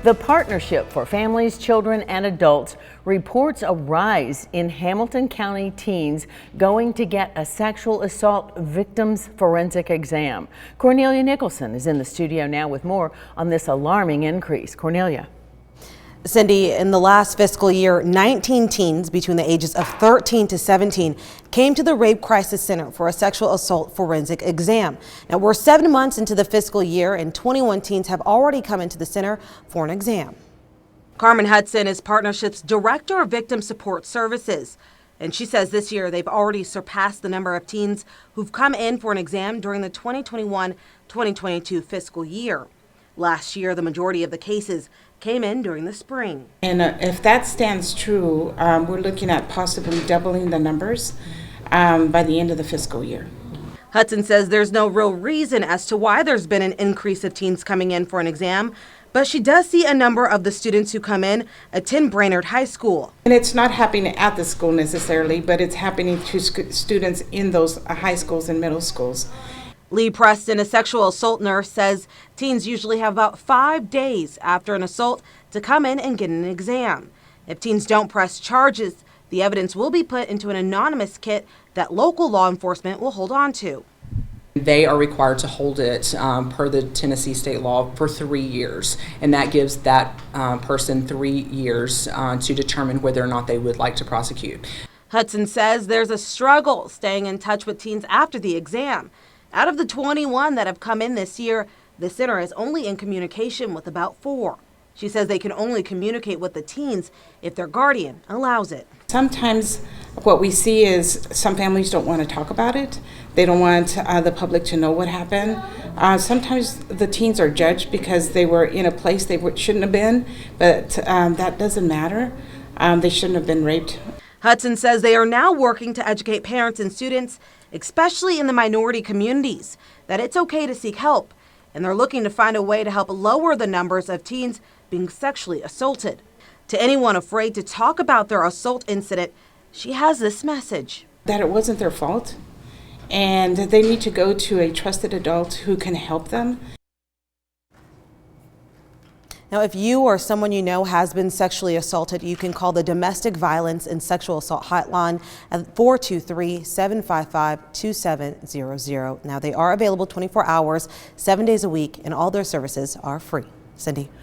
The Partnership for Families, Children, and Adults reports a rise in Hamilton County teens going to get a sexual assault victims forensic exam. Cornelia Nicholson is in the studio now with more on this alarming increase. Cornelia. Cindy, in the last fiscal year, 19 teens between the ages of 13 to 17 came to the Rape Crisis Center for a sexual assault forensic exam. Now, we're 7 months into the fiscal year and 21 teens have already come into the center for an exam. Carmen Hudson is Partnership's Director of Victim Support Services. And she says this year they've already surpassed the number of teens who've come in for an exam during the 2021-2022 fiscal year. Last year, the majority of the cases came in during the spring. And if that stands true, we're looking at possibly doubling the numbers by the end of the fiscal year. Hudson says there's no real reason as to why there's been an increase of teens coming in for an exam, but she does see a number of the students who come in attend Brainerd High School. And it's not happening at the school necessarily, but it's happening to students in those high schools and middle schools. Lee Preston, a sexual assault nurse, says teens usually have about 5 days after an assault to come in and get an exam. If teens don't press charges, the evidence will be put into an anonymous kit that local law enforcement will hold on to. They are required to hold it per the Tennessee state law for 3 years, and that gives that person 3 years to determine whether or not they would like to prosecute. Hudson says there's a struggle staying in touch with teens after the exam. Out of the 21 that have come in this year, the center is only in communication with about 4. She says they can only communicate with the teens if their guardian allows it. Sometimes what we see is some families don't want to talk about it. They don't want the public to know what happened. Sometimes the teens are judged because they were in a place they shouldn't have been, but that doesn't matter. They shouldn't have been raped. Hudson says they are now working to educate parents and students, especially in the minority communities, that it's okay to seek help, and they're looking to find a way to help lower the numbers of teens being sexually assaulted. To anyone afraid to talk about their assault incident, she has this message. That it wasn't their fault, and they need to go to a trusted adult who can help them. Now, if you or someone you know has been sexually assaulted, you can call the Domestic Violence and Sexual Assault Hotline at 423-755-2700. Now, they are available 24 hours, 7 days a week, and all their services are free. Cindy.